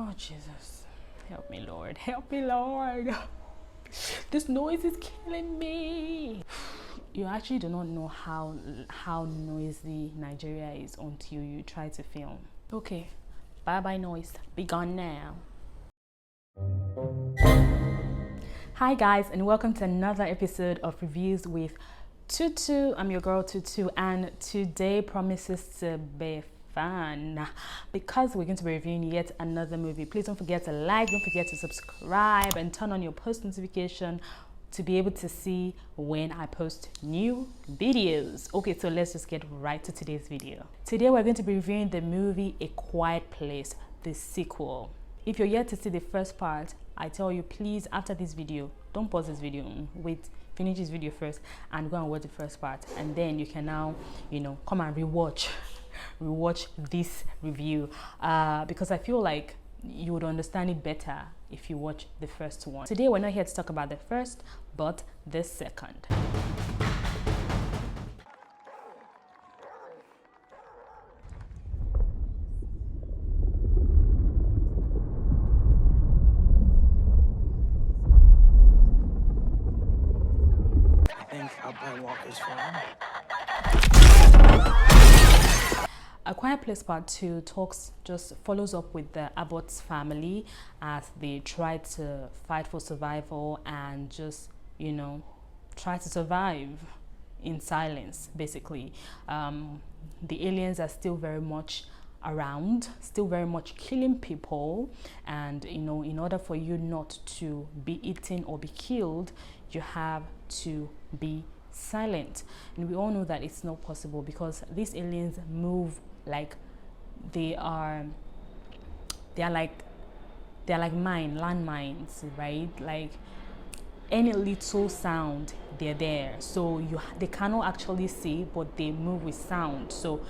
Oh, Jesus. Help me, Lord. Help me, Lord. This noise is killing me. You actually do not know how noisy Nigeria is until you try to film. Okay. Bye-bye noise. Be gone now. Hi guys, and welcome to another episode of Reviews with Tutu. I'm your girl Tutu, and today promises to be fun because we're going to be reviewing yet another movie. Please don't forget to like, don't forget to subscribe, and turn on your post notification to be able to see when I post new videos. Okay, so let's just get right to today's video. Today we're going to be reviewing the movie A Quiet Place, the sequel. If you're yet to see the first part, I tell you, please, after this video, don't pause this video, wait, finish this video first and go and watch the first part, and then you can now, come and rewatch this review, because I feel like you would understand it better if you watch the first one. Today we're not here to talk about the first, but the second. A Quiet Place Part 2 just follows up with the Abbott's family as they try to fight for survival and just, try to survive in silence, basically. The aliens are still very much around, still very much killing people, and in order for you not to be eaten or be killed, you have to be silent. And we all know that it's not possible because these aliens move like they are like landmines, right? Like any little sound, they're there. So they cannot actually see, but they move with sound. So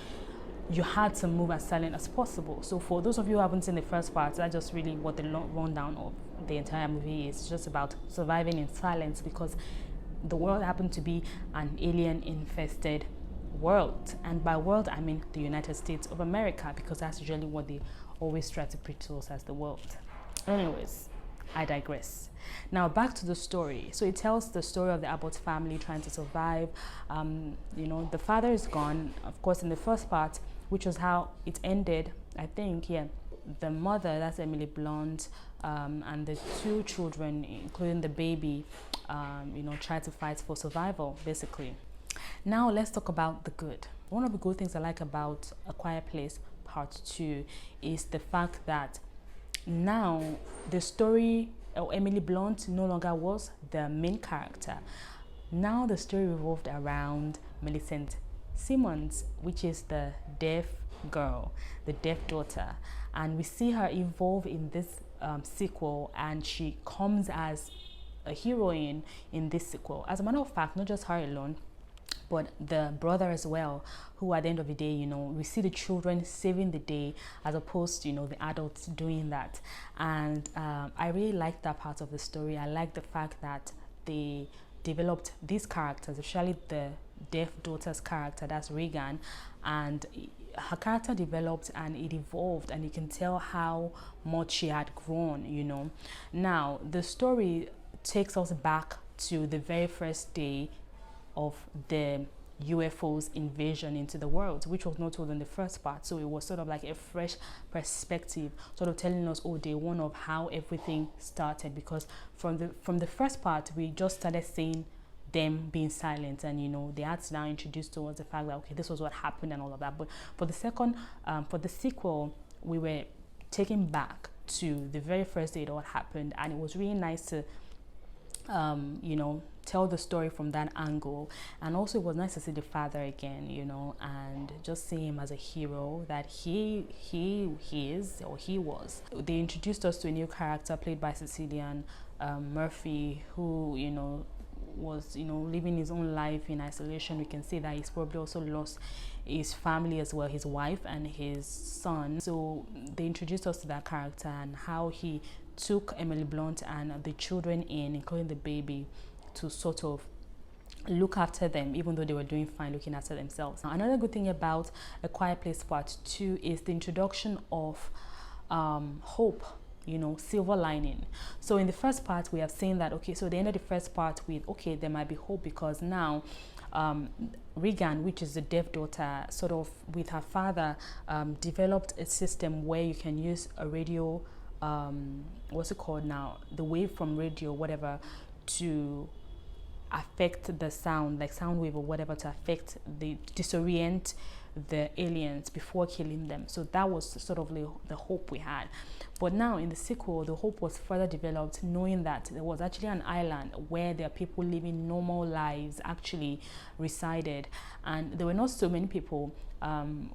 you had to move as silent as possible. So for those of you who haven't seen the first part, that's just really what the rundown of the entire movie is. It's just about surviving in silence because the world happened to be an alien infested world, and by world I mean the United States of America, because that's usually what they always try to preach to us as the world. Anyways, I digress. Now back to the story. So it tells the story of the Abbott family trying to survive. The father is gone, of course, in the first part, which was how it ended, I think. Yeah, the mother, that's Emily Blunt, and the two children, including the baby, try to fight for survival, basically. Now let's talk about the good. One of the good things I like about A Quiet Place Part 2 is the fact that now the story, Emily Blunt no longer was the main character. Now the story revolved around Millicent Simmons, which is the deaf girl, the deaf daughter. And we see her evolve in this sequel, and she comes as a heroine in this sequel. As a matter of fact, not just her alone, but the brother as well, who at the end of the day, we see the children saving the day as opposed to, the adults doing that. And I really like that part of the story. I like the fact that they developed these characters, especially the deaf daughter's character, that's Regan, and her character developed and it evolved, and you can tell how much she had grown. Now the story takes us back to the very first day of the UFO's invasion into the world, which was not told in the first part. So it was sort of like a fresh perspective, sort of telling us, day one of how everything started, because from the first part we just started seeing them being silent, and they had to now introduce to us the fact that okay, this was what happened and all of that. But for the second for the sequel, we were taken back to the very first day it all happened, and it was really nice to tell the story from that angle. And also it was nice to see the father again, and just see him as a hero that he is, or he was. They introduced us to a new character played by Cecilian Murphy, who was living his own life in isolation. We can see that he's probably also lost his family as well, his wife and his son. So they introduced us to that character and how he took Emily Blunt and the children in, including the baby, to sort of look after them, even though they were doing fine looking after themselves. Now, another good thing about A Quiet Place Part 2 is the introduction of hope, silver lining. So in the first part, we have seen that, okay, so they ended the first part with, okay, there might be hope, because now Regan, which is the deaf daughter, sort of with her father, developed a system where you can use a radio, what's it called now, the wave from radio, whatever, to affect the sound, like sound wave or whatever, to affect disorient the aliens before killing them. So that was sort of the hope we had. But now in the sequel, the hope was further developed, knowing that there was actually an island where there are people living normal lives actually resided, and there were not so many people.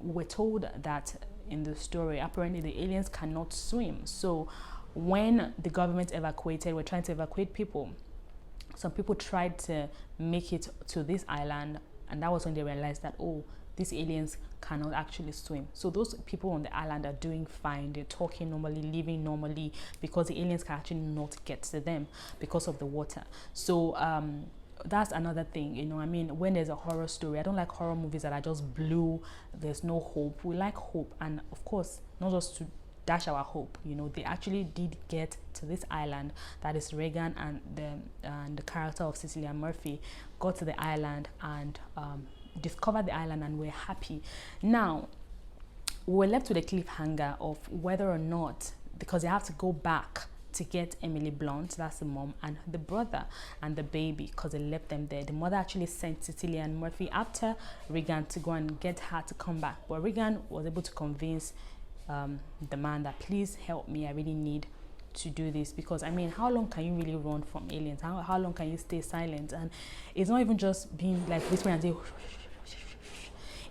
We're told that in the story, apparently the aliens cannot swim. So when the government were trying to evacuate people, some people tried to make it to this island, and that was when they realized that, oh, these aliens cannot actually swim. So those people on the island are doing fine. They're talking normally, living normally, because the aliens can actually not get to them because of the water. So that's another thing, I mean, when there's a horror story, I don't like horror movies that are just blue, there's no hope. We like hope, and of course, not just to dash our hope. They actually did get to this island. That is Regan and the character of Cillian Murphy got to the island and discovered the island, and we're happy. Now we were left with a cliffhanger of whether or not, because they have to go back to get Emily Blunt, that's the mom, and the brother and the baby, because they left them there. The mother actually sent Cillian Murphy after Regan to go and get her to come back, but Regan was able to convince the man that, please help me, I really need to do this, because I mean, how long can you really run from aliens? How long can you stay silent? And it's not even just being like whispering and say,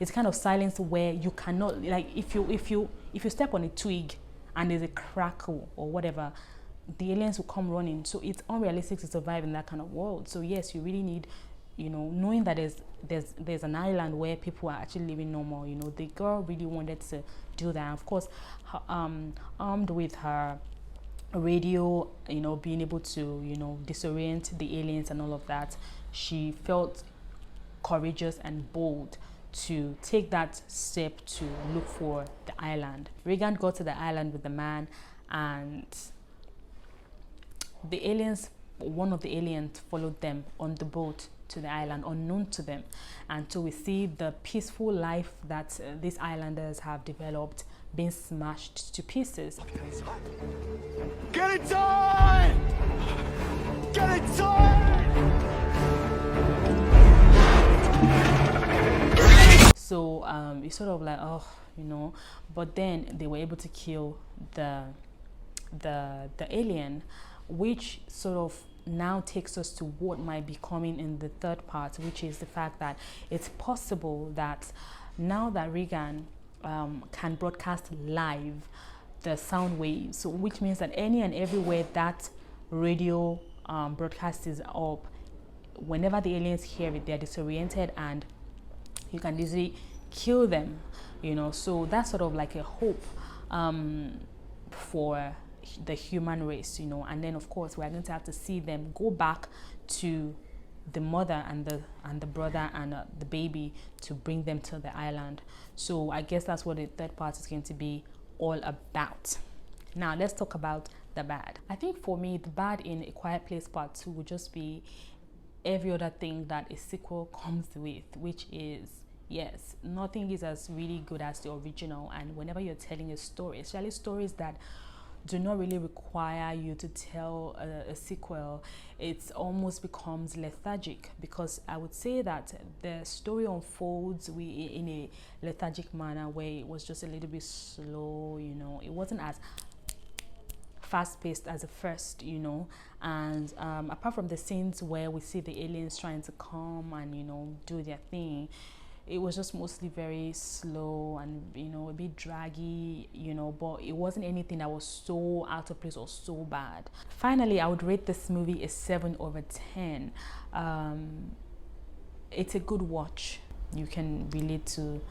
it's kind of silence where you cannot, like, if you step on a twig and there's a crackle or whatever, the aliens will come running. So it's unrealistic to survive in that kind of world. So yes, you really need, knowing that there's an island where people are actually living normal. The girl really wanted to do that. And of course, armed with her radio, being able to disorient the aliens and all of that, she felt courageous and bold to take that step to look for the island. Regan got to the island with the man, and the aliens, one of the aliens followed them on the boat to the island, unknown to them. And so we see the peaceful life that these islanders have developed being smashed to pieces. Get it done! Get it done! So it's sort of like, oh, but then they were able to kill the alien, which sort of now takes us to what might be coming in the third part, which is the fact that it's possible that now that Regan can broadcast live the sound waves, so which means that any and everywhere that radio broadcast is up, whenever the aliens hear it, they're disoriented and you can easily kill them, so that's sort of like a hope for the human race, and then of course we're going to have to see them go back to the mother and the brother and the baby to bring them to the island. So I guess that's what the third part is going to be all about. Now let's talk about the bad. I think for me, the bad in A Quiet Place Part 2 would just be every other thing that a sequel comes with, which is, yes, nothing is as really good as the original. And whenever you're telling a story, especially stories that do not really require you to tell a sequel, it almost becomes lethargic, because I would say that the story unfolds in a lethargic manner where it was just a little bit slow, it wasn't as fast-paced as the first, and apart from the scenes where we see the aliens trying to come and do their thing, it was just mostly very slow and a bit draggy, but it wasn't anything that was so out of place or so bad. Finally, I would rate this movie a 7/10. It's a good watch. You can relate to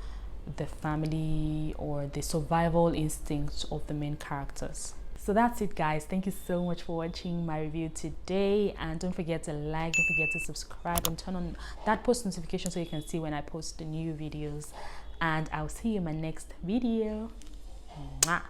the family or the survival instincts of the main characters. So that's it, guys. Thank you so much for watching my review today, and don't forget to like, don't forget to subscribe, and turn on that post notification so you can see when I post the new videos. And I'll see you in my next video. Mwah.